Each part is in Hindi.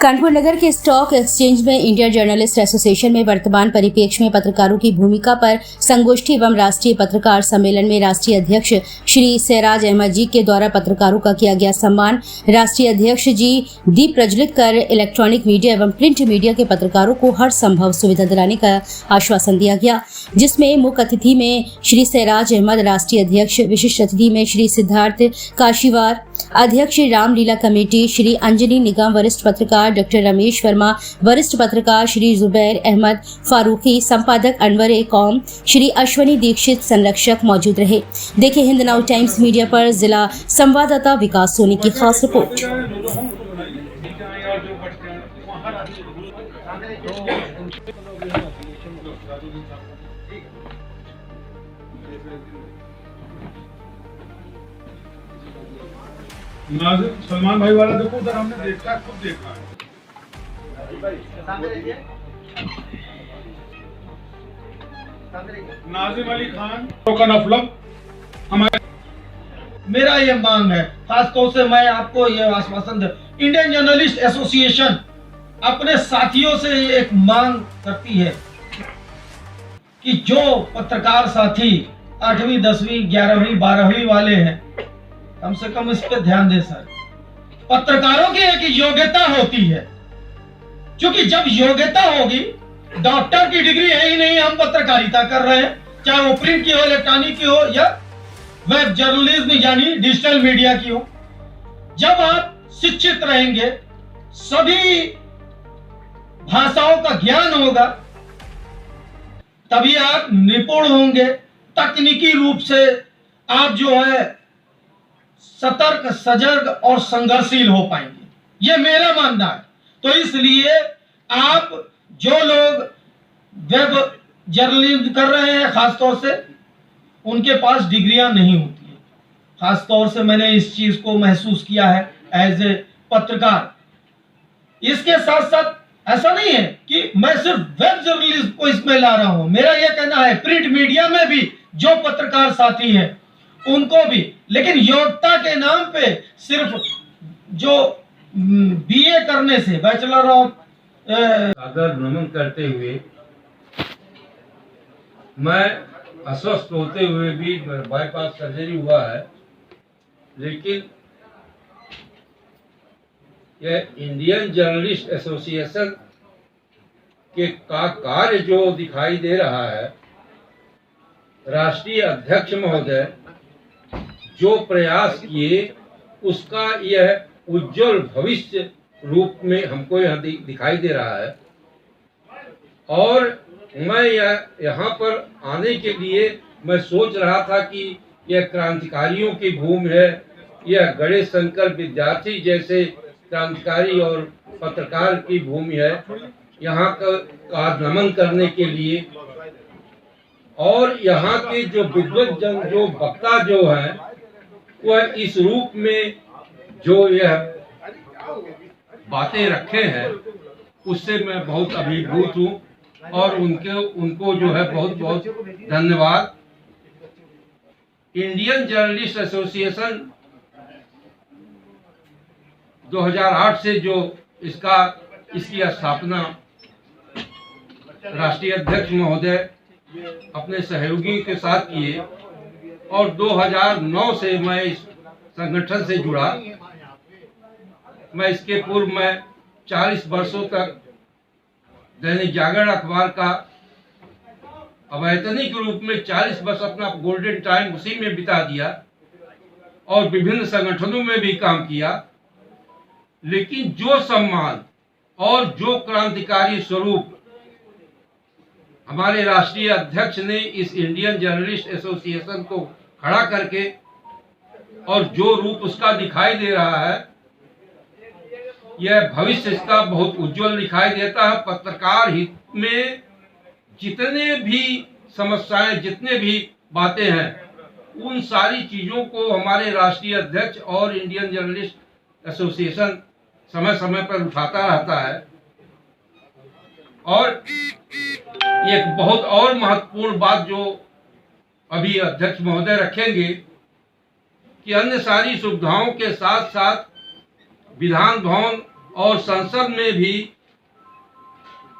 कानपुर नगर के स्टॉक एक्सचेंज में इंडियन जर्नलिस्ट एसोसिएशन में वर्तमान परिप्रेक्ष्य में पत्रकारों की भूमिका पर संगोष्ठी एवं राष्ट्रीय पत्रकार सम्मेलन में राष्ट्रीय अध्यक्ष श्री सैराज अहमद जी के द्वारा पत्रकारों का किया गया सम्मान। राष्ट्रीय अध्यक्ष जी दीप प्रज्वलित कर इलेक्ट्रॉनिक मीडिया एवं प्रिंट मीडिया के पत्रकारों को हर संभव सुविधा दिलाने का आश्वासन दिया गया, जिसमें मुख्य अतिथि में श्री सैराज अहमद राष्ट्रीय अध्यक्ष, विशिष्ट अतिथि में श्री सिद्धार्थ काशीवार अध्यक्ष, रामलीला कमेटी श्री अंजनी निगम, वरिष्ठ पत्रकार डॉक्टर रमेश वर्मा, वरिष्ठ पत्रकार श्री जुबैर अहमद फारूकी, संपादक अनवर ए कौम, श्री अश्वनी दीक्षित संरक्षक मौजूद रहे। देखिए हिंद नाउ टाइम्स मीडिया पर जिला संवाददाता विकास सोनी की खास रिपोर्ट। सलमान भाई वाला देखो उधर, हमने देखा, खुद देखा है। नाजिम अली खान का नफलब हमारे, मेरा ये मांग है, खासतौर से मैं आपको ये आश्वासन दे, इंडियन जर्नलिस्ट एसोसिएशन अपने साथियों से ये एक मांग करती है कि जो पत्रकार साथी 8वीं 10वीं 11वीं 12वीं वाले हैं, कम से कम इस पे ध्यान दे सर। पत्रकारों की एक योग्यता होती है, क्योंकि जब योग्यता होगी, डॉक्टर की डिग्री है ही नहीं, हम पत्रकारिता कर रहे हैं, चाहे वो प्रिंट की हो, इलेक्ट्रॉनिक की हो या वेब जर्नलिज्म यानी डिजिटल मीडिया की हो। जब आप शिक्षित रहेंगे, सभी भाषाओं का ज्ञान होगा, तभी आप निपुण होंगे, तकनीकी रूप से आप जो है सतर्क, सजग और संघर्षशील हो पाएंगे। ये मेरा मानना है। तो इसलिए आप जो लोग वेब जर्नलिज्म कर रहे हैं, खासतौर से उनके पास डिग्रियां नहीं होती है। खासतौर से मैंने इस चीज को महसूस किया है एज ए पत्रकार। इसके साथ साथ ऐसा नहीं है कि मैं सिर्फ वेब जर्नलिज्म को इसमें ला रहा हूं। मेरा यह कहना है प्रिंट मीडिया में भी जो पत्रकार साथी हैं उनको भी, लेकिन योग्यता के नाम पे सिर्फ जो बीए करने से, बैचलर ऑफ आदर नमन करते हुए, मैं अस्वस्थ होते हुए भी, बाईपास सर्जरी हुआ है, लेकिन यह इंडियन जर्नलिस्ट एसोसिएशन के का कार्य जो दिखाई दे रहा है, राष्ट्रीय अध्यक्ष महोदय जो प्रयास किए, उसका यह उज्जवल भविष्य रूप में हमको यह दिखाई दे रहा है। और मैं यहाँ पर आने के लिए मैं सोच रहा था कि यह क्रांतिकारियों की भूमि है, यह गणेश शंकर विद्यार्थी जैसे क्रांतिकारी और पत्रकार की भूमि है, यहाँ का नमन करने के लिए। और यहाँ के जो विद्वत जन, जो वक्ता जो है, वह इस रूप में जो यह बातें रखे हैं, उससे मैं बहुत अभिभूत हूँ और उनको जो है बहुत बहुत धन्यवाद। इंडियन जर्नलिस्ट एसोसिएशन 2008 से जो इसकी स्थापना राष्ट्रीय अध्यक्ष महोदय अपने सहयोगियों के साथ किए, और 2009 से मैं इस संगठन से जुड़ा। मैं इसके पूर्व मैं 40 वर्षों तक दैनिक जागरण अखबार का अवैतनिक रूप में 40 वर्ष अपना गोल्डन टाइम उसी में बिता दिया और विभिन्न संगठनों में भी काम किया। लेकिन जो सम्मान और जो क्रांतिकारी स्वरूप हमारे राष्ट्रीय अध्यक्ष ने इस इंडियन जर्नलिस्ट एसोसिएशन को खड़ा करके, और जो रूप उसका दिखाई दे रहा है, यह भविष्य इसका बहुत उज्जवल दिखाई देता है। पत्रकार हित में जितने भी समस्याएं, जितने भी बातें हैं, उन सारी चीजों को हमारे राष्ट्रीय अध्यक्ष और इंडियन जर्नलिस्ट एसोसिएशन समय समय पर उठाता रहता है। और एक बहुत और महत्वपूर्ण बात जो अभी अध्यक्ष महोदय रखेंगे कि अन्य सारी सुविधाओं के साथ साथ विधान भवन और संसद में भी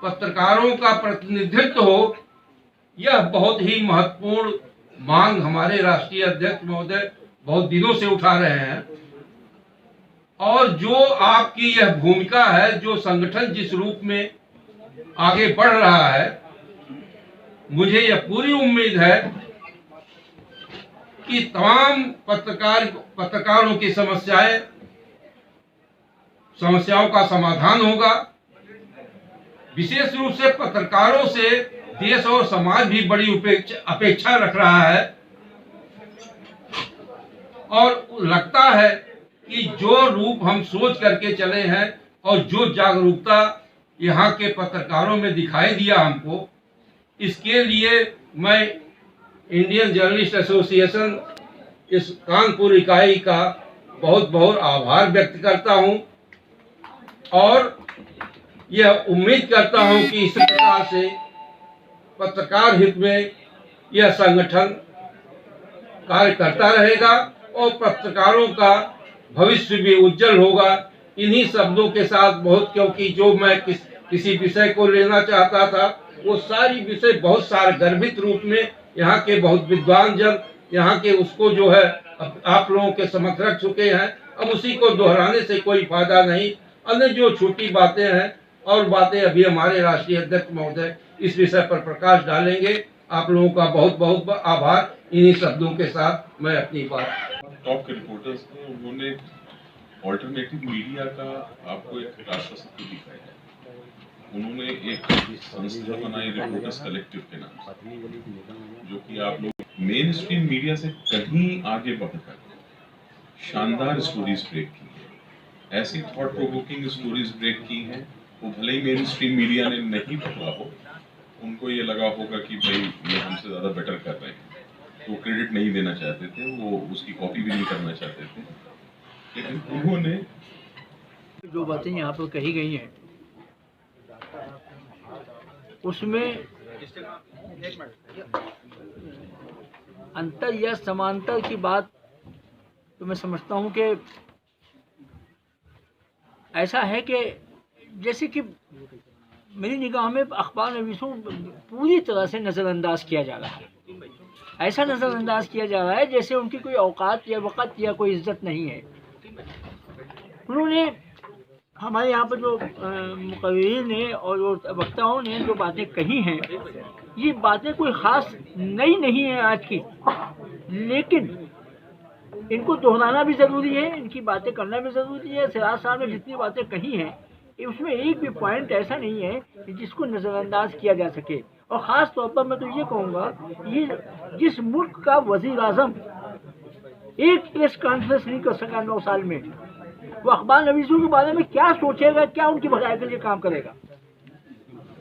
पत्रकारों का प्रतिनिधित्व हो, यह बहुत ही महत्वपूर्ण मांग हमारे राष्ट्रीय अध्यक्ष महोदय बहुत दिनों से उठा रहे हैं। और जो आपकी यह भूमिका है, जो संगठन जिस रूप में आगे बढ़ रहा है, मुझे यह पूरी उम्मीद है कि तमाम पत्रकारों की समस्याओं का समाधान होगा। विशेष रूप से पत्रकारों से देश और समाज भी बड़ी अपेक्षा रख रहा है और लगता है कि जो रूप हम सोच करके चले हैं और जो जागरूकता यहाँ के पत्रकारों में दिखाई दिया हमको, इसके लिए मैं इंडियन जर्नलिस्ट एसोसिएशन इस कानपुर इकाई का बहुत बहुत आभार व्यक्त करता हूं और यह उम्मीद करता हूं कि इस प्रकार से पत्रकार हित में यह संगठन कार्य करता रहेगा और पत्रकारों का भविष्य भी उज्जवल होगा। इन्हीं शब्दों के साथ क्योंकि जो मैं किसी विषय को लेना चाहता था, वो सारी विषय बहुत सारे गर्भित रूप में यहाँ के बहुत विद्वान जन यहाँ के उसको जो है आप लोगों के समक्ष रख चुके हैं। अब उसी को दोहराने से कोई फायदा नहीं। अन्य जो छोटी बातें हैं और बातें अभी हमारे राष्ट्रीय अध्यक्ष महोदय इस विषय पर प्रकाश डालेंगे। आप लोगों का बहुत बहुत आभार। इन्हीं शब्दों के साथ मैं अपनी बात टॉप के रिपोर्टर्स थे, उन्होंने ऑल्टरनेटिव मीडिया का आपको एक रास्ता सबको दिखाया है। उन्होंने एक संस्था बनाई रिपोर्टर्स कलेक्टिव के नाम से, जो कि आप लोग मेन स्ट्रीम मीडिया से कहीं आगे बढ़कर शानदार स्टोरीज ब्रेक की है। ऐसी थॉट प्रोवोकिंग स्टोरीज ब्रेक की हैं, वो भले ही मेन स्ट्रीम मीडिया ने नहीं पकड़ा हो, उनको ये लगा होगा कि भाई ये हमसे ज़्यादा बेटर कर रहे हैं, तो क्रेडिट नहीं देना चाहते थे, वो उसकी कॉपी भी नहीं करना चाहते थे। लेकिन उन्होंने जो बातें यहाँ पर कही गई हैं उसमें अंतर या समांतर की बात तो मैं समझता हूँ कि ऐसा है कि जैसे कि मेरी निगाह में अखबार नवीसों पूरी तरह से नज़रअंदाज किया जा रहा है। ऐसा नज़रअंदाज किया जा रहा है जैसे उनकी कोई औकात या वक़्त या कोई इज्जत नहीं है। उन्होंने हमारे यहाँ पर जो मुक़र्रिरीन ने और जो वक्ताओं ने जो बातें कही हैं, ये बातें कोई ख़ास नई नहीं है आज की, लेकिन इनको दोहराना भी ज़रूरी है, इनकी बातें करना भी ज़रूरी है। सिराज साहब ने जितनी बातें कही हैं उसमें एक भी पॉइंट ऐसा नहीं है कि जिसको नज़रअंदाज किया जा सके। और ख़ास तौर पर मैं तो ये कहूँगा, ये जिस मुल्क का वज़ीर आज़म एक प्रेस कॉन्फ्रेंस नहीं कर सका 9 साल में, वो अखबार नवीसों के बारे में क्या सोचेगा, क्या उनकी भलाई के लिए काम करेगा।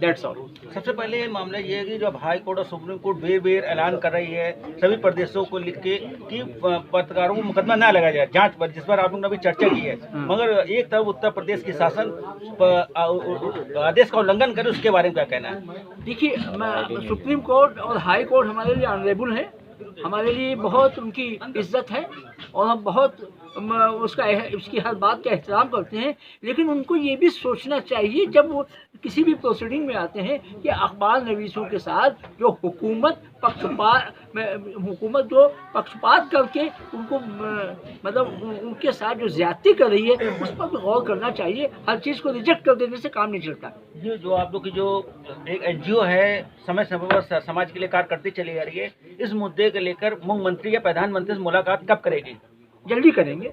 That's all. सबसे पहले मामला ये है कि जब हाई कोर्ट और सुप्रीम कोर्ट बेर ऐलान कर रही है सभी प्रदेशों को लिख के कि पत्रकारों को मुकदमा ना लगाया जाए जांच पर, जिस पर आप लोगों ने अभी चर्चा की है, मगर एक तरफ उत्तर प्रदेश की शासन आदेश का उल्लंघन करे, उसके बारे में क्या कहना है? देखिए, सुप्रीम कोर्ट और हाई कोर्ट हमारे लिए ऑनरेबल है, हमारे लिए बहुत उनकी इज्जत है और हम बहुत उसकी हर बात का एहतराम करते हैं। लेकिन उनको ये भी सोचना चाहिए जब वो किसी भी प्रोसीडिंग में आते हैं कि अखबार नवीसों के साथ जो हुकूमत जो पक्षपात करके उनको मतलब उनके साथ जो ज्यादती कर रही है, उस पर भी गौर करना चाहिए। हर चीज़ को रिजेक्ट कर देने से काम नहीं चलता। ये जो आप लोग की जो एक NGO है, समय समय पर समाज के लिए कार्य करती चली जा रही है, इस मुद्दे को लेकर मुख्यमंत्री या प्रधानमंत्री से मुलाकात कब करेगी? जल्दी करेंगे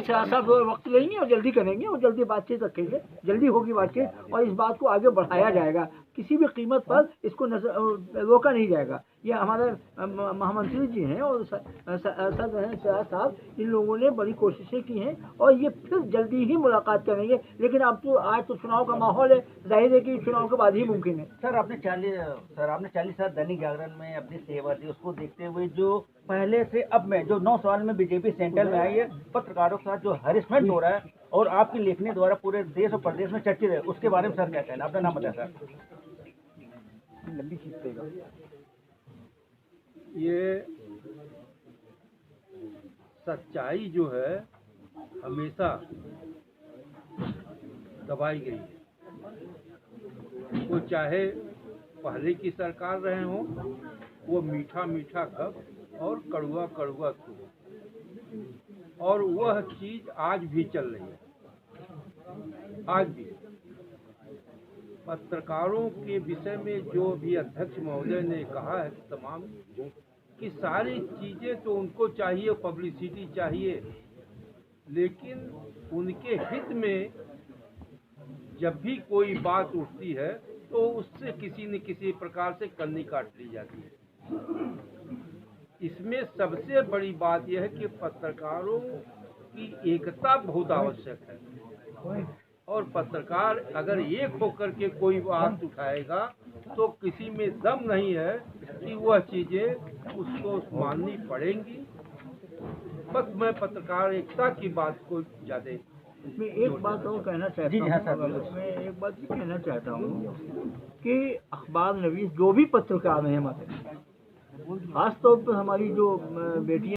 सिराज साहब वक्त लेंगे और जल्दी करेंगे और जल्दी बातचीत रखेंगे, जल्दी होगी बातचीत और इस बात को आगे बढ़ाया जाएगा। किसी भी कीमत पर इसको रोका नहीं जाएगा। ये हमारे महामंत्री जी हैं और सर हैं सिराज साहब, इन लोगों ने बड़ी कोशिशें की हैं और ये फिर जल्दी ही मुलाकात करेंगे। लेकिन अब तो आज तो चुनाव का माहौल है, जाहिर है कि चुनाव के बाद ही मुमकिन है। सर आपने 40 साल दैनिक जागरण में अपनी सेवा दी, उसको देखते हुए जो पहले से अब में जो 9 साल में बीजेपी सेंटर में आई है, पत्रकारों के साथ जो हैरेसमेंट हो रहा है और आपकी लेखनी द्वारा पूरे देश और प्रदेश में चर्चित है, उसके बारे में सर क्या कहना? अपना नाम बताया सर। लंबी खींच देगा। ये सच्चाई जो है हमेशा दबाई गई है। वो चाहे पहले की सरकार रहे हों, वो मीठा मीठा कब और कड़वा कड़वा क्यों, और वह चीज आज भी चल रही है। आज भी पत्रकारों के विषय में जो भी अध्यक्ष महोदय ने कहा है तमाम कि सारी चीजें तो उनको चाहिए, पब्लिसिटी चाहिए, लेकिन उनके हित में जब भी कोई बात उठती है तो उससे किसी न किसी प्रकार से कन्नी काट ली जाती है। इसमें सबसे बड़ी बात यह है कि पत्रकारों की एकता बहुत आवश्यक है, और पत्रकार अगर एक होकर के कोई बात उठाएगा तो किसी में दम नहीं है कि वह चीजें उसको माननी पड़ेंगी। बस मैं पत्रकार एकता की बात को ज्यादा मैं एक बात और कहना चाहता हूँ, मैं एक बात ये कहना चाहता हूँ कि अखबार नवीस जो भी पत्रकार हैं हमारे, खास तौर पर हमारी जो बेटियां